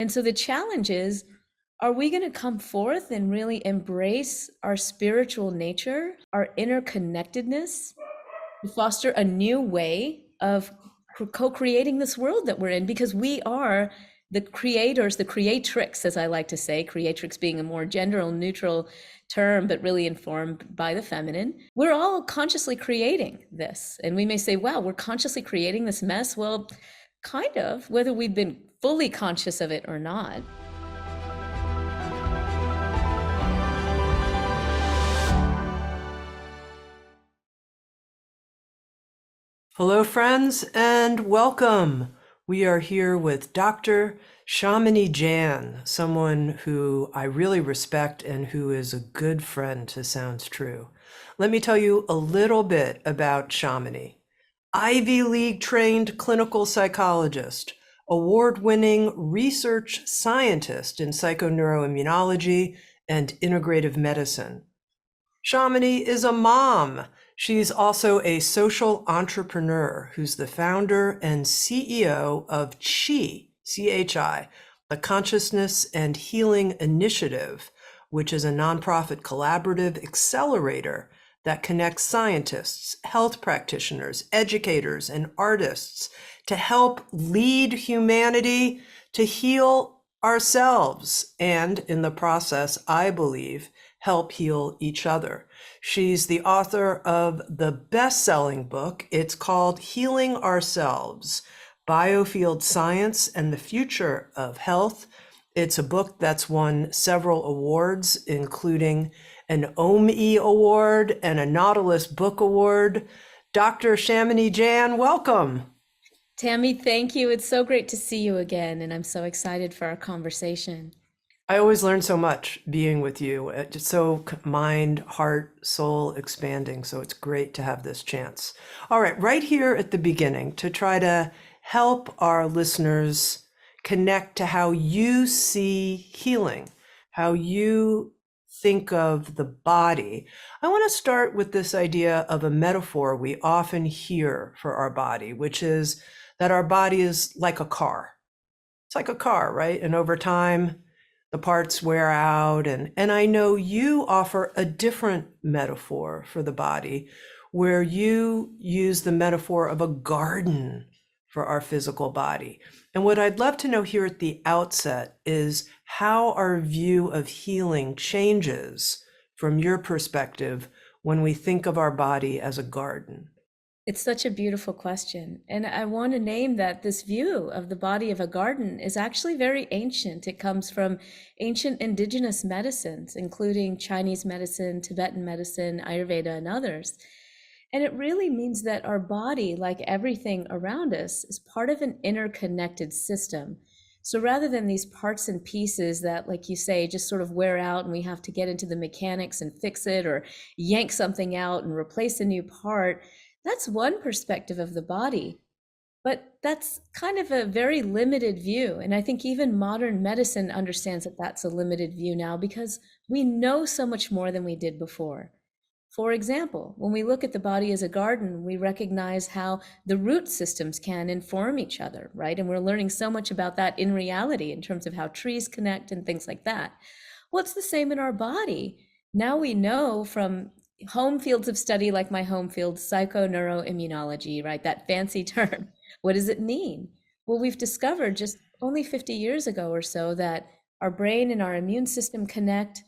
And so the challenge is, are we going to come forth and really embrace our spiritual nature, our interconnectedness, to foster a new way of co-creating this world that we're in? Because we are the creators, the creatrix, as I like to say, creatrix being a more gender neutral term, but really informed by the feminine. We're all consciously creating this. And we may say, wow, we're consciously creating this mess. Well, kind of, whether we've been fully conscious of it or not. Hello, friends, and welcome. We are here with Dr. Shamini Jan, someone who I really respect and who is a good friend to Sounds True. Let me tell you a little bit about Shamini. Ivy League trained clinical psychologist, award-winning research scientist in psychoneuroimmunology and integrative medicine. Shamini is a mom. She's also a social entrepreneur who's the founder and CEO of CHI, the Consciousness and Healing Initiative, which is a nonprofit collaborative accelerator that connects scientists, health practitioners, educators, and artists to help lead humanity to heal ourselves and, in the process, I believe, help heal each other. She's the author of the best-selling book. It's called Healing Ourselves, Biofield Science and the Future of Health. It's a book that's won several awards, including an OME Award and a Nautilus Book Award. Dr. Shamini Jan, welcome. Tami, thank you. It's so great to see you again, and I'm so excited for our conversation. I always learn so much being with you. Just so mind, heart, soul expanding. So it's great to have this chance. All right here at the beginning, to try to help our listeners connect to how you see healing, how you think of the body. I want to start with this idea of a metaphor we often hear for our body, which is that our body is like a car. It's like a car, right? And over time, the parts wear out. And I know you offer a different metaphor for the body, where you use the metaphor of a garden for our physical body. And what I'd love to know here at the outset is how our view of healing changes from your perspective when we think of our body as a garden. It's such a beautiful question. And I want to name that this view of the body of a garden is actually very ancient. It comes from ancient indigenous medicines, including Chinese medicine, Tibetan medicine, Ayurveda, and others. And it really means that our body, like everything around us, is part of an interconnected system. So rather than these parts and pieces that, like you say, just sort of wear out and we have to get into the mechanics and fix it or yank something out and replace a new part, that's one perspective of the body, but that's kind of a very limited view. And I think even modern medicine understands that that's a limited view now because we know so much more than we did before. For example, when we look at the body as a garden, we recognize how the root systems can inform each other, right? And we're learning so much about that in reality in terms of how trees connect and things like that. Well, it's the same in our body. Now we know from home fields of study like my home field, psychoneuroimmunology, right? That fancy term. What does it mean? Well, we've discovered just only 50 years ago or so that our brain and our immune system connect.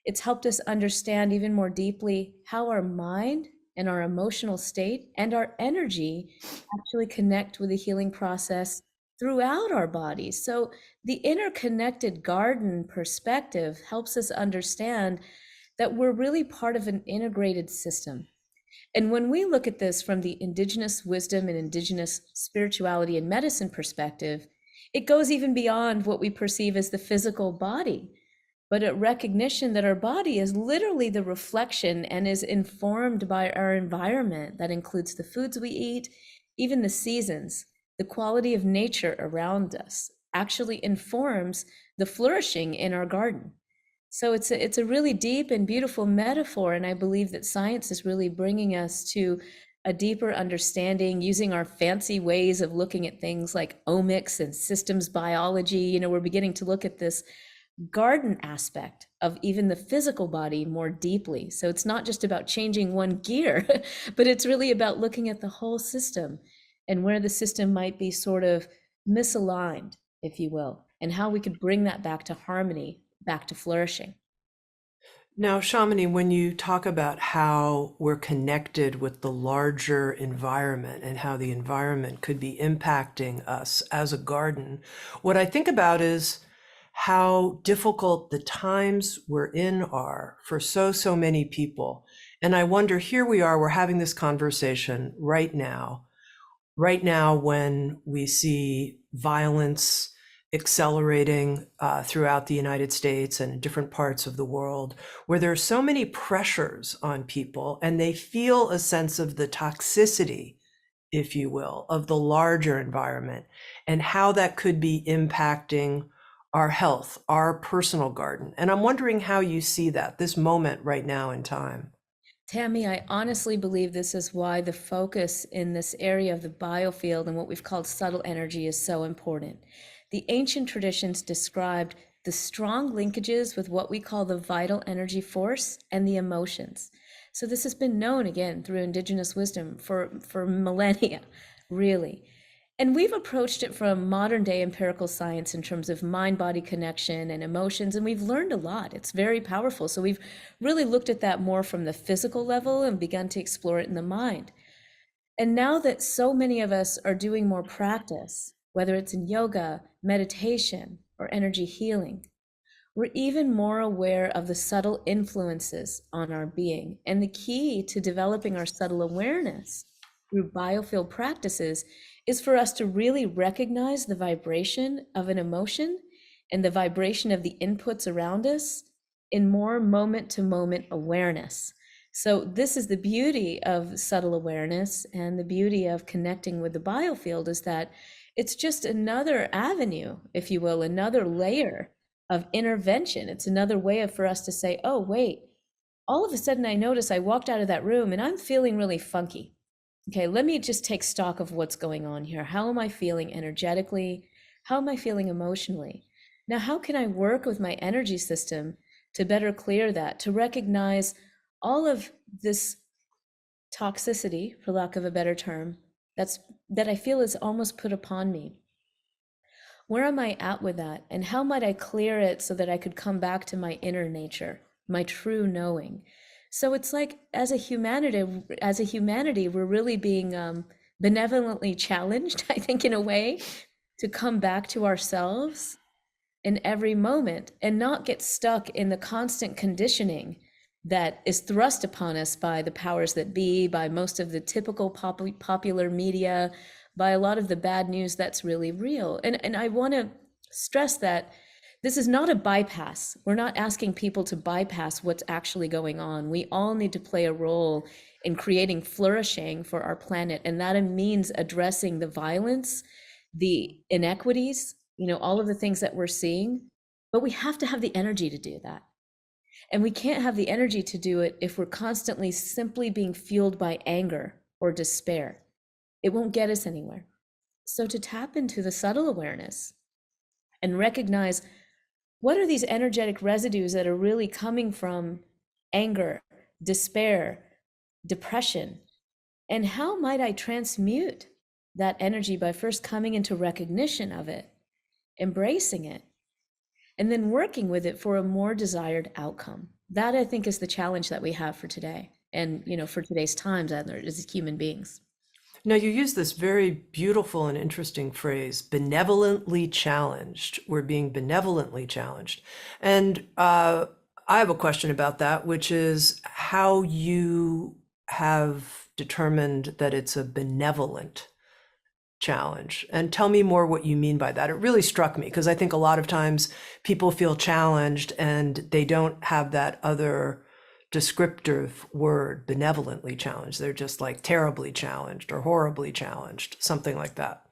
It's helped us understand even more deeply how our mind and our emotional state and our energy actually connect with the healing process throughout our bodies. So the interconnected garden perspective helps us understand that we're really part of an integrated system. And when we look at this from the indigenous wisdom and indigenous spirituality and medicine perspective, it goes even beyond what we perceive as the physical body, but a recognition that our body is literally the reflection and is informed by our environment. That includes the foods we eat, even the seasons, the quality of nature around us actually informs the flourishing in our garden. So it's a really deep and beautiful metaphor, and I believe that science is really bringing us to a deeper understanding using our fancy ways of looking at things like omics and systems biology. We're beginning to look at this garden aspect of even the physical body more deeply. So it's not just about changing one gear, but it's really about looking at the whole system and where the system might be sort of misaligned, if you will, and how we could bring that back to harmony, back to flourishing. Now, Shamini, when you talk about how we're connected with the larger environment and how the environment could be impacting us as a garden, what I think about is how difficult the times we're in are for so many people. And I wonder, here we are, we're having this conversation right now when we see violence accelerating throughout the United States and in different parts of the world, where there are so many pressures on people and they feel a sense of the toxicity, if you will, of the larger environment and how that could be impacting our health, our personal garden. And I'm wondering how you see that, this moment right now in time. Tami, I honestly believe this is why the focus in this area of the biofield and what we've called subtle energy is so important. The ancient traditions described the strong linkages with what we call the vital energy force and the emotions. So this has been known again through indigenous wisdom for millennia, really. And we've approached it from modern day empirical science in terms of mind body connection and emotions, and we've learned a lot. It's very powerful. So we've really looked at that more from the physical level and begun to explore it in the mind. And now that so many of us are doing more practice, whether it's in yoga, meditation, or energy healing, we're even more aware of the subtle influences on our being. And the key to developing our subtle awareness through biofield practices is for us to really recognize the vibration of an emotion and the vibration of the inputs around us in more moment to moment awareness. So this is the beauty of subtle awareness, and the beauty of connecting with the biofield is that it's just another avenue, if you will, another layer of intervention. It's another way for us to say, oh, wait, all of a sudden I notice I walked out of that room and I'm feeling really funky. Okay, let me just take stock of what's going on here. How am I feeling energetically? How am I feeling emotionally? Now, how can I work with my energy system to better clear that, to recognize all of this toxicity, for lack of a better term, that I feel is almost put upon me? Where am I at with that? And how might I clear it so that I could come back to my inner nature, my true knowing? So it's like as a humanity, we're really being benevolently challenged, I think, in a way, to come back to ourselves in every moment and not get stuck in the constant conditioning that is thrust upon us by the powers that be, by most of the typical popular media, by a lot of the bad news that's really real. And I want to stress that this is not a bypass. We're not asking people to bypass what's actually going on. We all need to play a role in creating flourishing for our planet. And that means addressing the violence, the inequities, all of the things that we're seeing. But we have to have the energy to do that. And we can't have the energy to do it if we're constantly simply being fueled by anger or despair. It won't get us anywhere. So to tap into the subtle awareness and recognize, what are these energetic residues that are really coming from anger, despair, depression? And how might I transmute that energy by first coming into recognition of it, embracing it, and then working with it for a more desired outcome? That, I think, is the challenge that we have for today and, for today's times as human beings. Now, you use this very beautiful and interesting phrase, benevolently challenged. We're being benevolently challenged. And I have a question about that, which is how you have determined that it's a benevolent challenge. And tell me more what you mean by that. It really struck me because I think a lot of times people feel challenged and they don't have that other descriptive word, benevolently challenged. They're just like terribly challenged or horribly challenged, something like that.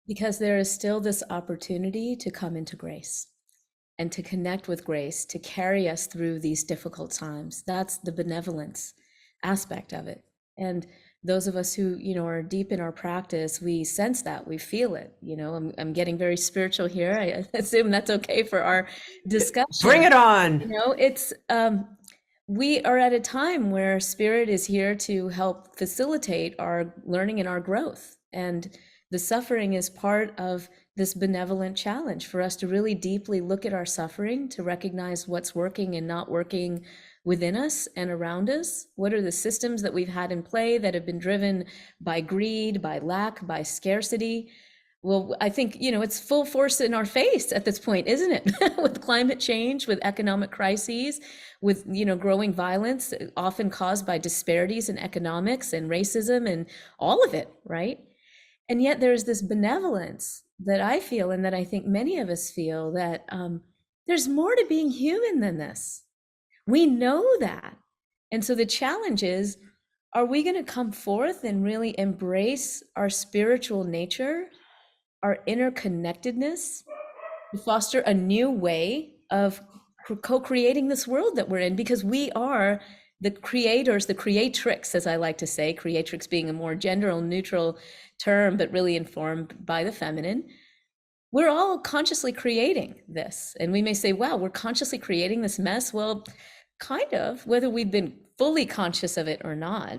Because there is still this opportunity to come into grace and to connect with grace, to carry us through these difficult times. That's the benevolence aspect of it. And those of us who, are deep in our practice, we sense that, we feel it. I'm getting very spiritual here. I assume that's okay for our Bring discussion. it on. It's we are at a time where spirit is here to help facilitate our learning and our growth. And the suffering is part of this benevolent challenge for us to really deeply look at our suffering, to recognize what's working and not working within us and around us. What are the systems that we've had in play that have been driven by greed, by lack, by scarcity? Well, I think, it's full force in our face at this point, isn't it? With climate change, with economic crises, with, growing violence, often caused by disparities in economics and racism and all of it, right? And yet there's this benevolence that I feel, and that I think many of us feel, that there's more to being human than this. We know that. And so the challenge is, are we going to come forth and really embrace our spiritual nature, our interconnectedness, to foster a new way of co-creating this world that we're in? Because we are the creators, the creatrix, as I like to say, creatrix being a more gender neutral term, but really informed by the feminine. We're all consciously creating this. And we may say, wow, we're consciously creating this mess. Well, kind of, whether we've been fully conscious of it or not.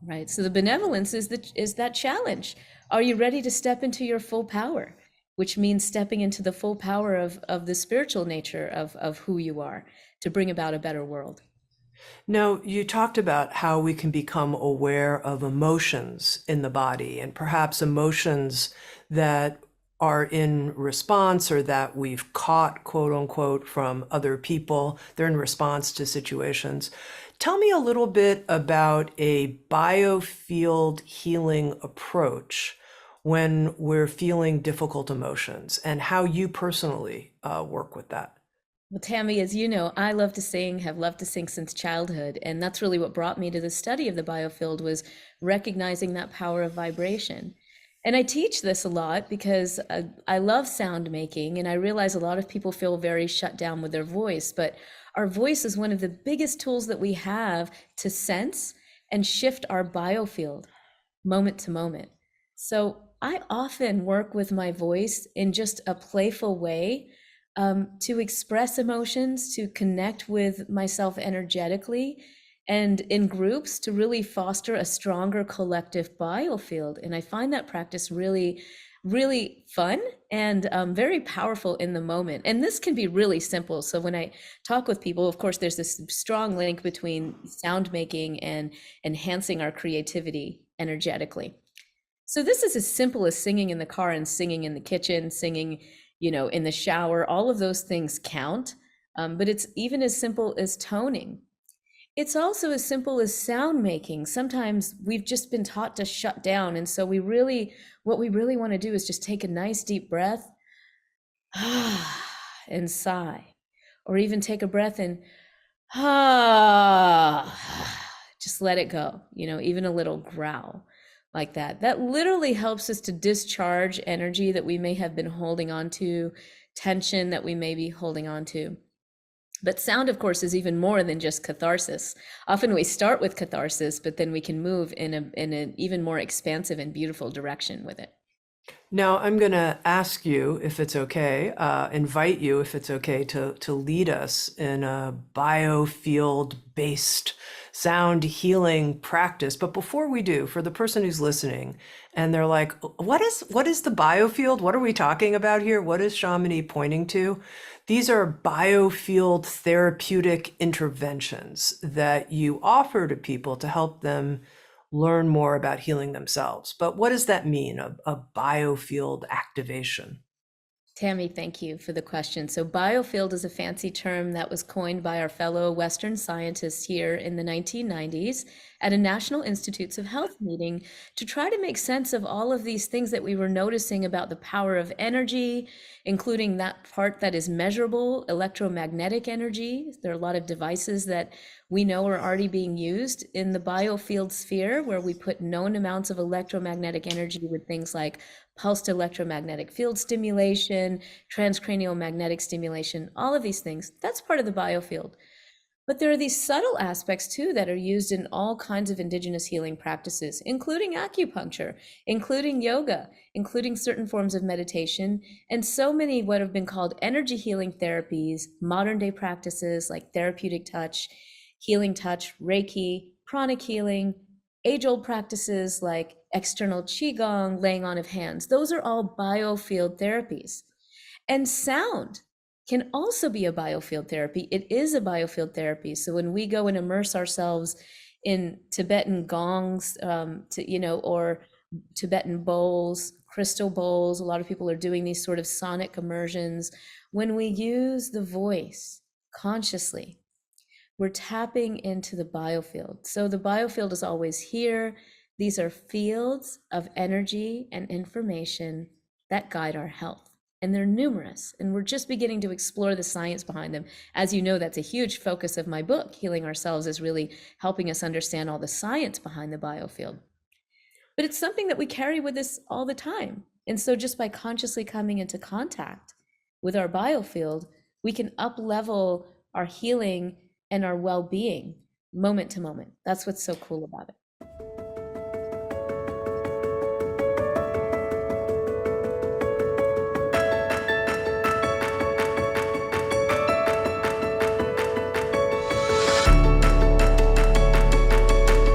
Right. So the benevolence is that challenge. Are you ready to step into your full power? Which means stepping into the full power of the spiritual nature of who you are, to bring about a better world. Now, you talked about how we can become aware of emotions in the body, and perhaps emotions that are in response or that we've caught, quote unquote, from other people. They're in response to situations. Tell me a little bit about a biofield healing approach when we're feeling difficult emotions, and how you personally work with that. Well, Tami, as you know, I love to sing, have loved to sing since childhood. And that's really what brought me to the study of the biofield, was recognizing that power of vibration. And I teach this a lot because I love sound making, and I realize a lot of people feel very shut down with their voice, but our voice is one of the biggest tools that we have to sense and shift our biofield moment to moment. So I often work with my voice in just a playful way, to express emotions, to connect with myself energetically, and in groups to really foster a stronger collective biofield. And I find that practice really, really fun and very powerful in the moment. And this can be really simple. So when I talk with people, of course, there's this strong link between sound making and enhancing our creativity energetically. So this is as simple as singing in the car and singing in the kitchen, singing, in the shower. All of those things count. But it's even as simple as toning. It's also as simple as sound making. Sometimes we've just been taught to shut down. And so what we really want to do is just take a nice deep breath and sigh, or even take a breath and just let it go, even a little growl like that. That literally helps us to discharge energy that we may have been holding on to, tension that we may be holding on to. But sound, of course, is even more than just catharsis. Often we start with catharsis, but then we can move in an even more expansive and beautiful direction with it. Now, I'm going to ask you if it's okay, invite you if it's okay to lead us in a biofield-based sound healing practice. But before we do, for the person who's listening and they're like, what is the biofield? What are we talking about here? What is Shamini pointing to? These are biofield therapeutic interventions that you offer to people to help them learn more about healing themselves. But what does that mean, a biofield activation? Tami, thank you for the question. So biofield is a fancy term that was coined by our fellow Western scientists here in the 1990s at a National Institutes of Health meeting, to try to make sense of all of these things that we were noticing about the power of energy, including that part that is measurable, electromagnetic energy. There are a lot of devices that we know are already being used in the biofield sphere, where we put known amounts of electromagnetic energy with things like pulsed electromagnetic field stimulation, transcranial magnetic stimulation, all of these things. That's part of the biofield. But there are these subtle aspects too that are used in all kinds of indigenous healing practices, including acupuncture, including yoga, including certain forms of meditation, and so many what have been called energy healing therapies, modern day practices like therapeutic touch, healing touch, Reiki, pranic healing, age old practices like external qigong, laying on of hands. Those are all biofield therapies. And sound can also be a biofield therapy. It is a biofield therapy. So when we go and immerse ourselves in Tibetan gongs, or Tibetan bowls, crystal bowls, a lot of people are doing these sort of sonic immersions. When we use the voice consciously, we're tapping into the biofield. So the biofield is always here. These are fields of energy and information that guide our health. And they're numerous. And we're just beginning to explore the science behind them. As you know, that's a huge focus of my book. Healing Ourselves is really helping us understand all the science behind the biofield. But it's something that we carry with us all the time. And so just by consciously coming into contact with our biofield, we can up level our healing and our well-being moment to moment. That's what's so cool about it.